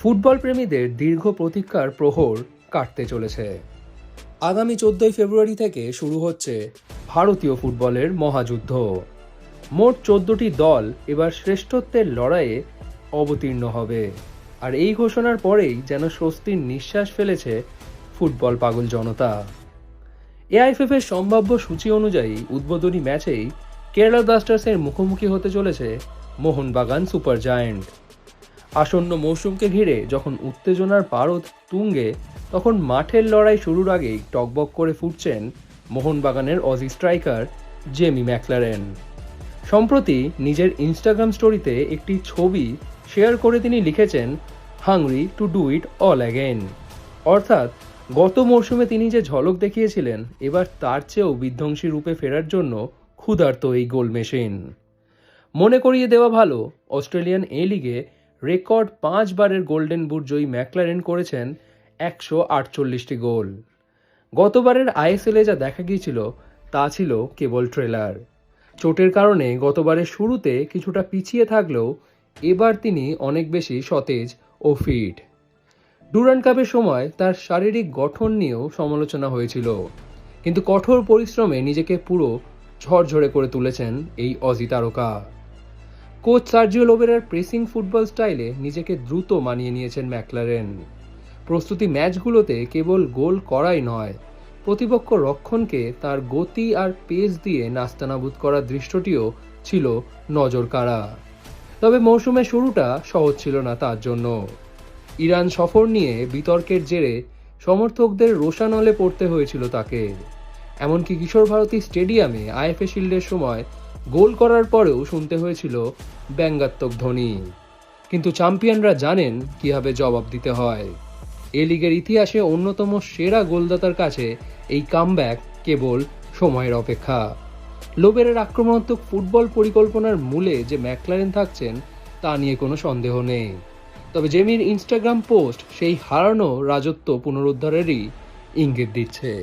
Football প্রেমীদের দীর্ঘ প্রতীক্ষার প্রহর কাটতে চলেছে। আগামী 14ই ফেব্রুয়ারি থেকে শুরু হচ্ছে ভারতীয় ফুটবলের মহাযুদ্ধ। মোট 14টি দল এবার শ্রেষ্ঠত্বের লড়াইয়ে অবতীর্ণ হবে। আর এই ঘোষণার পরেই যেন স্বস্তির নিঃশ্বাস ফেলেছে ফুটবল পাগল জনতা। এআইএফএফ এর সম্ভাব্য সূচি অনুযায়ী উদ্বোধনী ম্যাচেই কেরালা ব্লাস্টার্সের মুখোমুখি হতে চলেছে মোহনবাগান সুপার জায়ান্ট। আসন্ন মৌসুমকে ঘিরে যখন উত্তেজনার পারদ তুঙ্গে, তখন মাঠের লড়াই শুরুর আগেই টকবক করে ফুটছেন মোহনবাগানের অজি স্ট্রাইকার জেমি ম্যাকলারেন। সম্প্রতি নিজের ইনস্টাগ্রাম স্টোরিতে একটি ছবি শেয়ার করে তিনি লিখেছেন, hungry to do it all again. অর্থাৎ গত মৌসুমে তিনি যে ঝলক দেখিয়েছিলেন, এবার তার চেয়েও বিধ্বংসী রূপে ফেরার জন্য ক্ষুধার্ত এই গোল মেশিন। মনে করিয়ে দেওয়া ভালো, অস্ট্রেলিয়ান এ লিগে রেকর্ড 5 বারের গোল্ডেন বুট জয়ী ম্যাকলারেন করেছেন 148টি গোল। গতবারের আইএসএলে যা দেখা গিয়েছিল তা ছিল কেবল ট্রেলার। চোটের কারণে গতবারের শুরুতে কিছুটা পিছিয়ে থাকলেও এবার তিনি অনেক বেশি সতেজ ও ফিট। ডুরান্ড কাপের সময় তার শারীরিক গঠন নিয়েও সমালোচনা হয়েছিল, কিন্তু কঠোর পরিশ্রমে নিজেকে পুরো ঝরঝরে করে তুলেছেন এই অজি তারকা। কোচ সার্জিও লোবেরার প্রেসিং ফুটবল স্টাইলে নিজেকে দ্রুত মানিয়ে নিয়েছেন ম্যাকলারেন। প্রস্তুতি ম্যাচগুলোতে কেবল গোল করাই নয়, প্রতিপক্ষ রক্ষণকে তার গতি আর পেস দিয়ে নাস্তানাবুদ করার দৃশ্যটিও ছিল নজর কাড়া। তবে মৌসুমের শুরুটা সহজ ছিল না তার জন্য। ইরান সফর নিয়ে বিতর্কের জেরে সমর্থকদের রোষানলে পড়তে হয়েছিল তাকে। এমনকি কিশোর ভারতী স্টেডিয়ামে আইএফএ শিল্ডের সময় গোল করার পরেও শুনতে হয়েছিল ব্যঙ্গাত্মক ধ্বনি। কিন্তু চ্যাম্পিয়নরা জানেন কিভাবে জবাব দিতে হয়। এ লিগের ইতিহাসে অন্যতম সেরা গোলদাতার কাছে এই কামব্যাক কেবল সময়ের অপেক্ষা। লোবেরের আক্রমণাত্মক ফুটবল পরিকল্পনার মূলে যে ম্যাকলারেন থাকছেন তা নিয়ে কোনো সন্দেহ নেই। তবে জেমির ইনস্টাগ্রাম পোস্ট সেই হারানো রাজত্ব পুনরুদ্ধারেরই ইঙ্গিত দিচ্ছে।